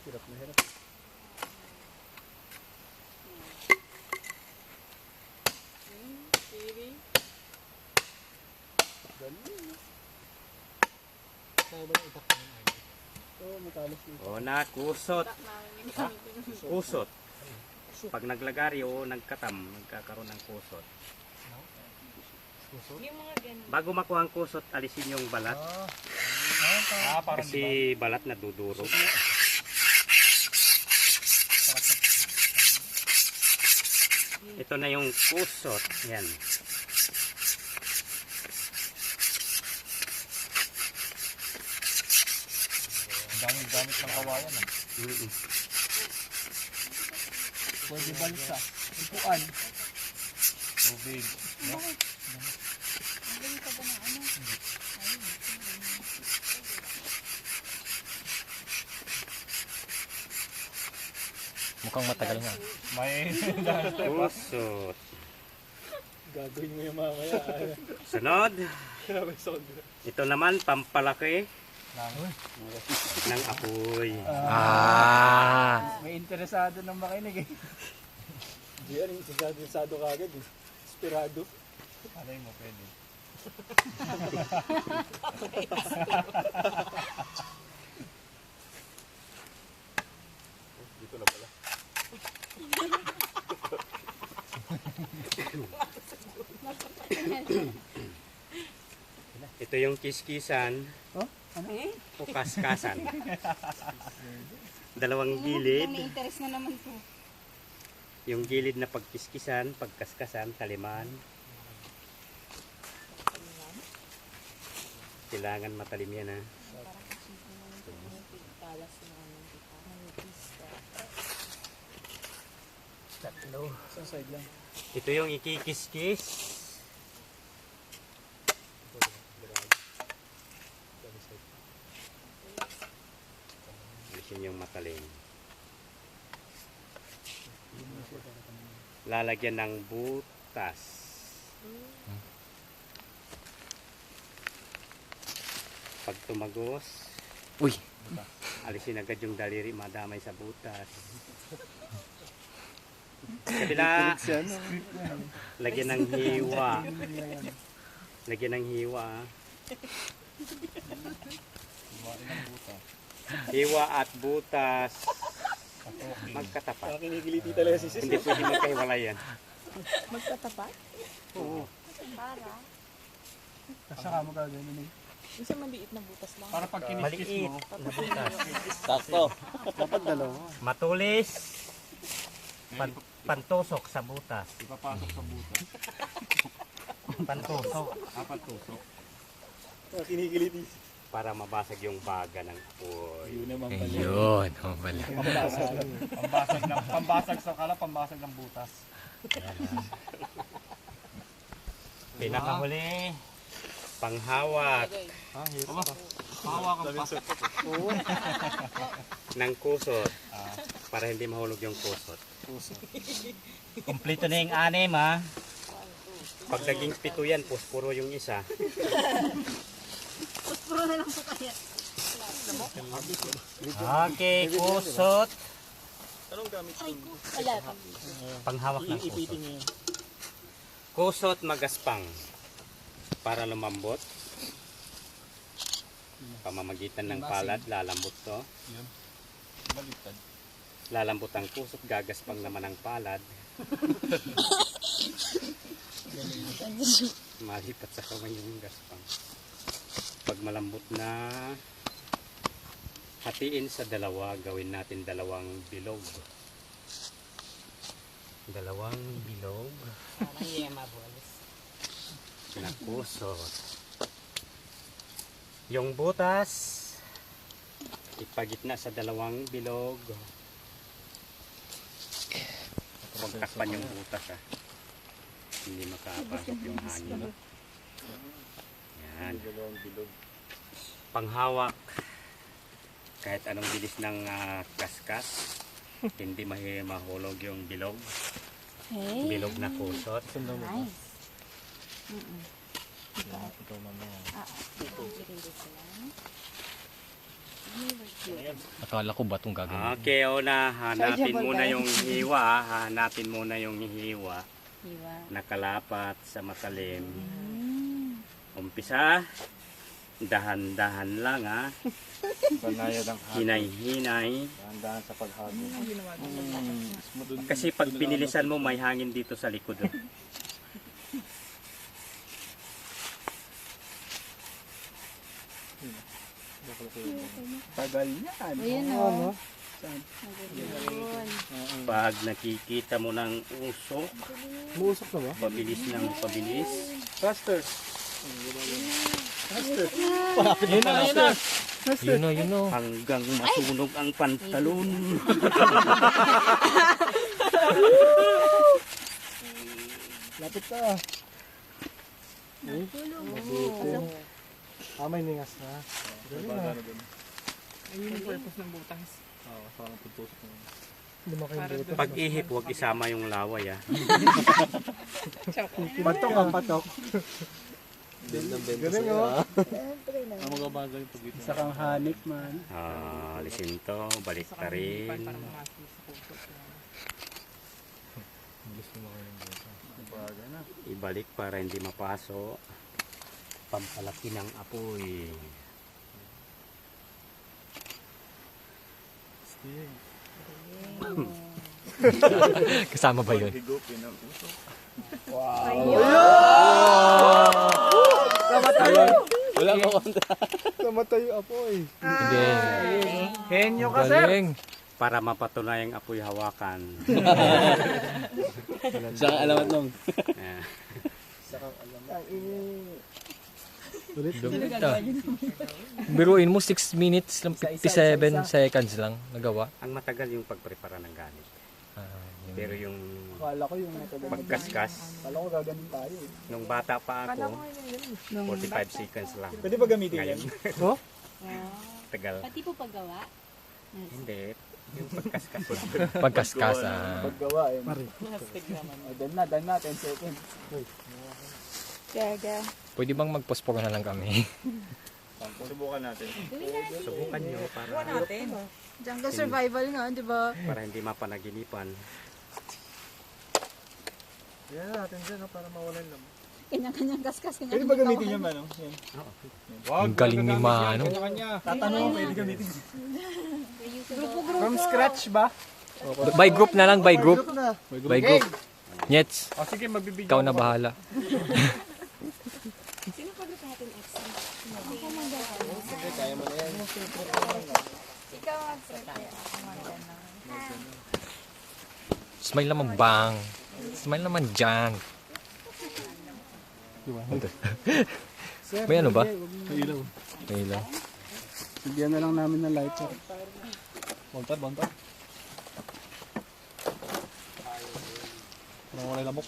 Hirap na hirap. Kaya ba itak na yun? Oo, matalas yun. O na, kusot. Kusot. Pag naglagari o nagkatam, nagkakaroon ng kusot. Yung mga ganun. Bago makuha ang kusot, alisin yung balat. Kasi balat na dudurog. Ito na yung kusot. Yan. Gamit ng kawayan. Pwede balsa. Upuan. Tubig. No? Magaling ka ba ng ano? Mukhang matagal nga. May Kusot. gagawin mo yung mamaya. Sunod. Grabe sound. Ito naman, pampalaki ng apoy. May interesado ng makinig eh. Hindi yan, interesado kagad eh. Inspirado. Alay mo, pwede. Dito na pala. Ito yung kiskisan o kaskasan. Dalawang gilid. May interest na naman to. Yung gilid na pagkiskisan, pagkaskasan, taliman. Kailangan matalim yan ha. Tatlo. Sa side lang. Ito yung ikikiskis. Alisin yung matalim. Lalagyan ng butas. Pag tumagos, Uy! alisin agad yung daliri, madamay sa butas. Kabila, lagyan ng hiwa. Lagyan ng hiwa. Hiwa at butas. Magkatapat. Kinigiliti talaga si sis. Hindi pwede magkahiwalay yan. Magtatapat? Oo. Para? Saka mo gagawin eh. Isa maliit na butas lang. Para pag kiniskis Maliit mo. na butas. Sakto! Dapat dalawa. Matulis. Pantusok sa butas. Ipapasok sa butas. Pantusok. Patusok. Kinigiliti. Para mabasag yung baga ng apoy. Yun naman pala. Ayun! Oh, bala. Pambasag sa kala, pambasag ng butas. Pinakahuli, panghawak Hawakan pa. Oo. ng kusot para hindi mahulog yung kusot. Kompleto na yung anim ha. Pag naging pito yan, puspuro yung isa. Puro na lang po kaya. Okay, kusot. Anong gamit ko? Wala pa. Panghawak ng kusot. Kusot magaspang para lumambot. Pamamagitan ng palad, lalambot to. Baliktad. Lalambot ang kusot, gagaspang naman ang palad. Malipat sa kamay yung gaspang. Pag malambot na, hatiin sa dalawa, gawin natin dalawang bilog. Dalawang bilog. Parang yema bolis. Na kusot. Yung butas, ipagitna sa dalawang bilog. Huwag takpan yung butas ha. Hindi makapasok yung hangin. Yan. Dalawang bilog. Panghawak. Kahit anong bilis ng kaskas, hindi mahulog yung bilog. Hey. Bilog na kusot. Nice. Ito mamaya. Dito. Dito lang. Akala ko batong gagawin. Okay, una, hanapin muna yung hiwa. Hanapin muna yung hiwa. Iwa. Nakalapat sa matalim. Umpisa. Dahan-dahan lang ha. Banayad ang Hinay-hinay. dahan sa paghagod. Kasi pag binilisan mo, may hangin dito sa likod. Tagal yan. Ayan o. Pag nakikita mo ng usok, Muusok na ba? pabilis ng pabilis. Faster. Yun o. Hanggang masunog ang pantalon. Lapit ka. May ningas na. Ayun yung purpose ng butas. Oo, parang putusok na. Lumaki yung buto. Pag ihip, huwag isama yung laway. Patok ang patok. Galing o. Ang magabagay pag ito. Isa kang hanik man. Alisin to, balik ka rin. Para pumasok sa puso. Ibalik para hindi mapaso. Pampalaki ng apoy. Kasama ba yun? Wala ka kanta. Namatay yung apoy. Hindi. Henyo ka, sir. Galing. Para mapatunay ang apoy hawakan. Saan alamat nung? Eh, Ulit. Biruin mo 6 minutes lang, 57 seconds lang nagawa. ang matagal yung pagprepara ng ganit. Yun. Pero yung Kala ko yung matagal. pagkaskas, Kala ko gaganin tayo. nung bata pa ako, 45 seconds lang. Pwede ba gamitin Ngayon, No? tagal. Pati po paggawa. Hindi. Yung pagkaskas lang. Pagkaskas. Paggawa eh. Dan na, 10 seconds. Gaga. Pwede bang mag-postpone na lang kami? Subukan natin. Subukan nyo para, Jungle survival nga, di ba? para hindi mapanaginipan. Yan natin dyan para mawalan lang. Kanya-kanyang kaskas. Pwede ba gamitin yan, Manong? Yan. Ang galing ni Mano. Tatanong, pwede gamitin. Grupo-grupo. From scratch ba? By group na lang, by group. na. By group. Nyets, O sige, magbibigyan. ikaw na bahala. Sino pa group natin extra? Kaya mo na yan. Ikaw mag-survey. Smile naman bang. Smile naman dyan. May ano ba? Ilaw. May ilaw. Bigyan na lang namin ng lighter. Bontar. Parang wala lamok.